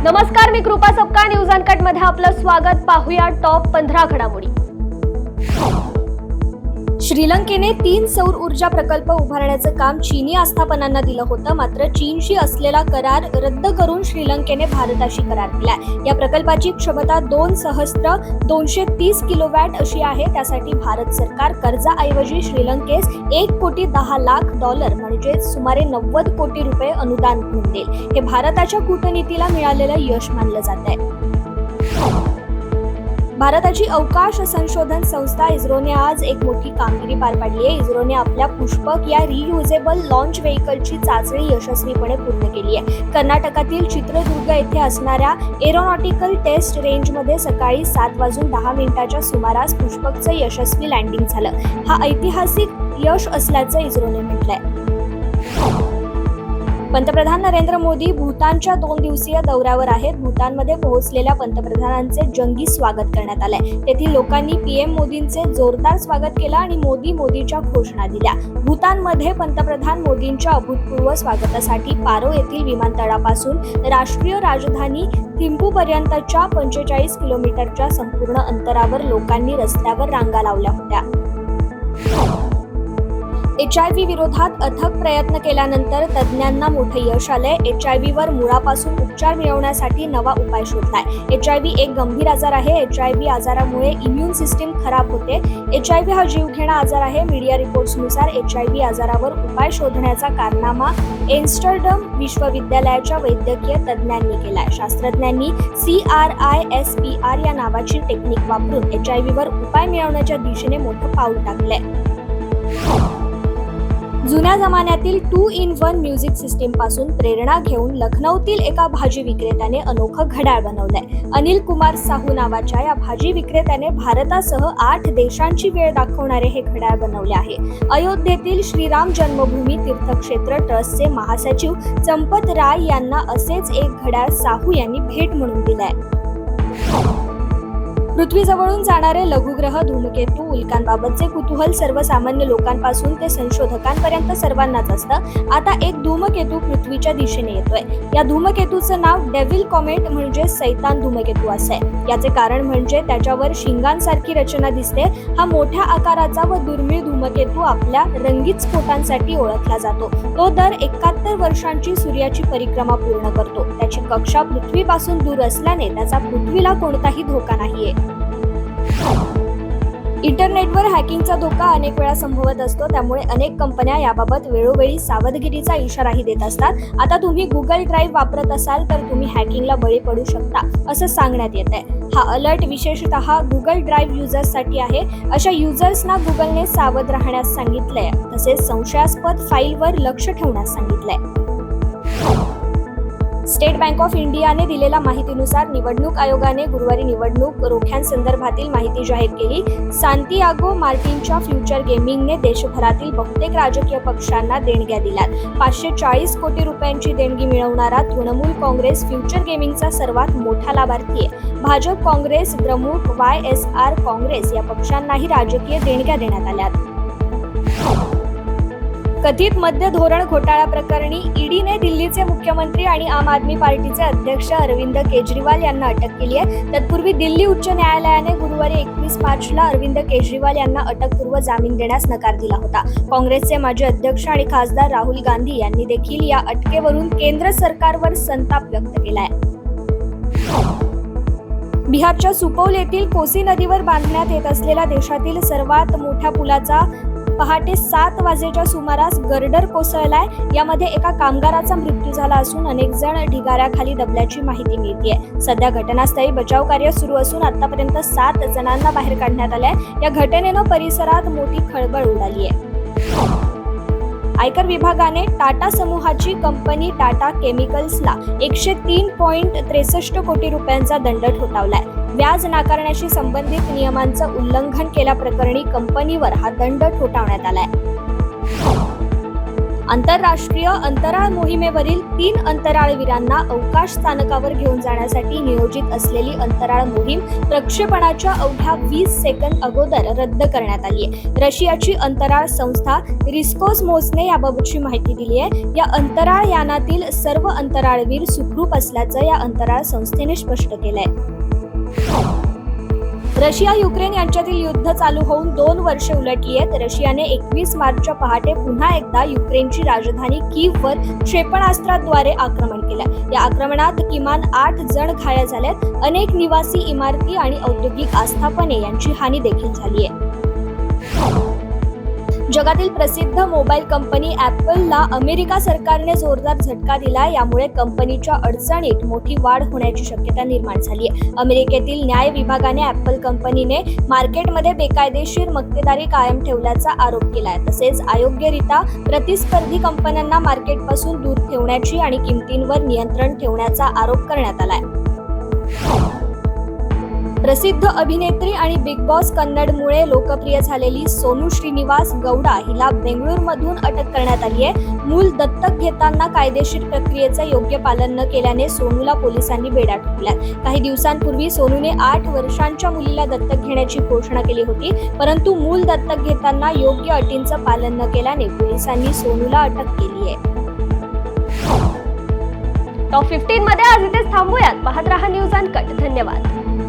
नमस्कार, मी कृपा Sapkal. News uncut मध्ये आपलं स्वागत. पाहूया टॉप 15 घडामोडी. श्रीलंकेने 3 सौर ऊर्जा प्रकल्प उभारण्याचं काम चीनी आस्थापनांना दिलं होतं. मात्र चीनशी असलेला करार रद्द करून श्रीलंकेने भारताशी करार केलाय. या प्रकल्पाची क्षमता 2,230 किलोवॅट अशी आहे. त्यासाठी भारत सरकार कर्जाऐवजी श्रीलंकेस $1,10,00,000 म्हणजे सुमारे 90 कोटी रुपये अनुदान म्हणून देईल. हे भारताच्या कूटनीतीला मिळालेलं यश मानलं जात आहे. भारताची अवकाश संशोधन संस्था इस्रोने आज एक मोठी कामगिरी पार पाडली आहे. इस्रोने आपल्या पुष्पक या रियुजेबल लॉन्च व्हेकलची चाचणी यशस्वीपणे पूर्ण केली आहे. कर्नाटकातील चित्रदुर्ग येथे असणाऱ्या एरोनॉटिकल टेस्ट रेंजमध्ये सकाळी 7:10 सुमारास पुष्पकचं यशस्वी लँडिंग झालं. हा ऐतिहासिक यश असल्याचं इस्रोने म्हटलंय. पंतप्रधान नरेंद्र मोदी भूतानच्या 2 दिवसीय दौऱ्यावर आहेत. भूतानमध्ये पोहोचलेल्या पंतप्रधानांचे जंगी स्वागत करण्यात आलंय. तेथील लोकांनी पीएम मोदींचे जोरदार स्वागत केलं आणि मोदीच्या घोषणा दिल्या. भूतानमध्ये पंतप्रधान मोदींच्या अभूतपूर्व स्वागतासाठी पारो येथील विमानतळापासून राष्ट्रीय राजधानी थिम्पूपर्यंतच्या 45 किलोमीटरच्या संपूर्ण अंतरावर लोकांनी रस्त्यावर रांगा लावल्या होत्या. HIV विरोधात अथक प्रयत्न केल्यानंतर तज्ज्ञांना मोठं यश आलंय. HIV वर मुळापासून उपचार मिळवण्यासाठी नवा उपाय शोधलाय. HIV एक गंभीर आजार आहे. HIV आजारामुळे इम्युन सिस्टीम खराब होते. HIV हा जीवघेणा आजार आहे. मीडिया रिपोर्ट्सनुसार HIV आजारावर उपाय शोधण्याचा कारनामा एम्स्टरडम विश्वविद्यालयाच्या वैद्यकीय तज्ज्ञांनी केलाय. शास्त्रज्ञांनी CRISPR या नावाची टेक्निक वापरून HIV वर उपाय मिळवण्याच्या दिशेने मोठं पाऊल टाकलंय. जुन्या जमान्यातील 2-in-1 म्युझिक सिस्टीम पासून प्रेरणा घेऊन लखनौतील एका भाजी विक्रेत्याने अनोखं घड्याळ बनवलंय. अनिल कुमार साहू नावाच्या या भाजी विक्रेत्याने भारतासह 8 देशांची वेळ दाखवणारे हे घड्याळ बनवले आहे. अयोध्येतील श्रीराम जन्मभूमी तीर्थक्षेत्र ट्रस्टचे महासचिव चंपत राय यांना असेच एक घड्याळ साहू यांनी भेट म्हणून दिलंय. पृथ्वीजवळून जाणारे लघुग्रह, धूमकेतू, उल्कांबाबतचे कुतूहल सर्वसामान्य लोकांपासून ते संशोधकांपर्यंत सर्वांनाच असतं. आता एक धूमकेतू पृथ्वीच्या दिशेने येतोय. या धूमकेतूचं नाव डेव्हिल कॉमेट म्हणजे सैतान धूमकेतू असं आहे. याचे कारण म्हणजे त्याच्यावर शिंगांसारखी रचना दिसते. हा मोठ्या आकाराचा व दुर्मिळ धूमकेतू आपल्या रंगीत स्फोटांसाठी ओळखला जातो. तो दर 71 वर्षांची सूर्याची परिक्रमा पूर्ण करतो. त्याची कक्षा पृथ्वीपासून दूर असल्याने त्याचा पृथ्वीला कोणताही धोका नाहीये. इंटरनेटवर हॅकिंगचा धोका अनेक वेळा संभवत असतो. त्यामुळे अनेक कंपन्या याबाबत वेळोवेळी सावधगिरीचा इशाराही देत असतात. आता तुम्ही गुगल ड्राईव्ह वापरत असाल तर तुम्ही हॅकिंगला बळी पडू शकता असं सांगण्यात येत आहे. हा अलर्ट विशेषतः गुगल ड्राईव्ह युजर्ससाठी आहे. अशा युजर्सना गुगलने सावध राहण्यास सांगितलंय. तसेच संशयास्पद फाईलवर लक्ष ठेवण्यास सांगितलंय. स्टेट बँक ऑफ इंडियाने दिलेल्या माहितीनुसार निवडणूक आयोगाने गुरुवारी निवडणूक रोख्यांसंदर्भातील माहिती जाहीर केली. सांतियागो मार्टिनच्या फ्युचर गेमिंगने देशभरातील बहुतेक राजकीय पक्षांना देणग्या दिल्यात. 540 कोटी रुपयांची देणगी मिळवणारा तृणमूल काँग्रेस फ्युचर गेमिंगचा सर्वात मोठा लाभार्थी आहे. भाजप, काँग्रेस द्रमुक, YSR काँग्रेस या पक्षांनाही राजकीय देणग्या देण्यात आल्यात. कथित मद्य धोरण घोटाळा प्रकरणी ईडीने दिल्लीचे मुख्यमंत्री आणि आम आदमी पार्टीचे अध्यक्ष अरविंद केजरीवाल यांना अटक केली आहे. तत्पूर्वी दिल्ली उच्च न्यायालयाने गुरुवारी 21 मार्चला अरविंद केजरीवाल यांना अटकपूर्व जामीन देण्यास नकार दिला होता. काँग्रेसचे माजी अध्यक्ष आणि खासदार राहुल गांधी यांनी देखील या अटकेवरून केंद्र सरकारवर संताप व्यक्त केलाय. बिहारच्या सुपौल येथील कोसी नदीवर बांधण्यात येत असलेल्या देशातील सर्वात मोठ्या पुलाचा पहाटे 7 वाजेच्या सुमारास गर्डर कोसळलाय. यामध्ये एका कामगाराचा मृत्यू झाला असून अनेक जण ढिगाऱ्याखाली दबल्याची माहिती मिळतेय. सध्या घटनास्थळी बचाव कार्य सुरू असून आतापर्यंत 7 जणांना बाहेर काढण्यात आलंय. या घटनेनं परिसरात मोठी खळबळ उडाली आहे. आयकर विभागाने टाटा समूहाची कंपनी टाटा केमिकल्सला 103.63 कोटी रुपयांचा दंड ठोठावलाय. व्याज नाकारण्याशी संबंधित नियमांचं उल्लंघन केल्याप्रकरणी कंपनीवर हा दंड ठोठावण्यात आलाय. आंतरराष्ट्रीय अंतराळ मोहिमेवरील 3 अंतराळवीरांना अवकाश स्थानकावर घेऊन जाण्यासाठी नियोजित असलेली अंतराळ मोहीम प्रक्षेपणाच्या अवघ्या 20 सेकंद अगोदर रद्द करण्यात आली आहे. रशियाची अंतराळ संस्था रिस्कोसमोसने याबाबतची माहिती दिली आहे. या अंतराळ यानातील सर्व अंतराळवीर सुखरूप असल्याचं या अंतराळ संस्थेने स्पष्ट केलंय. रशिया युक्रेन यांच्यातील युद्ध चालू होऊन 2 वर्षे उलटली आहेत. रशियाने 21 मार्चच्या पहाटे पुन्हा एकदा युक्रेनची राजधानी कीव्हवर क्षेपणास्त्राद्वारे आक्रमण केलं. या आक्रमणात किमान 8 जण घायल झालेत. अनेक निवासी इमारती आणि औद्योगिक आस्थापने यांची हानी देखील झाली आहे. जगातील प्रसिद्ध मोबाईल कंपनी ॲपलला अमेरिका सरकारने जोरदार झटका दिला. यामुळे कंपनीच्या अडचणीत मोठी वाढ होण्याची शक्यता निर्माण झाली आहे. अमेरिकेतील न्याय विभागाने ॲपल कंपनीने मार्केटमध्ये बेकायदेशीर मक्तेदारी कायम ठेवल्याचा आरोप केलाय. तसेच अयोग्यरित्या प्रतिस्पर्धी कंपन्यांना मार्केटपासून दूर ठेवण्याची आणि किमतींवर नियंत्रण ठेवण्याचा आरोप करण्यात आलाय. प्रसिद्ध अभिनेत्री आणि बिग बॉस कन्नडमुळे लोकप्रिय झालेली सोनू श्रीनिवास गौडा हिला बेंगळुरूमधून अटक करण्यात आली आहे. मूल दत्तक घेताना कायदेशीर प्रक्रियेचं योग्य पालन न केल्याने सोनूला पोलिसांनी बेड्या ठोकल्या. काही दिवसांपूर्वी सोनूने 8 वर्षांच्या मुलीला दत्तक घेण्याची घोषणा केली होती, परंतु मूल दत्तक घेताना योग्य अटींचं पालन न केल्याने पोलिसांनी सोनूला अटक केली आहे. टॉप 15 मध्ये आज इथेच थांबूयात. पाहत रहा न्यूज अनकट. धन्यवाद.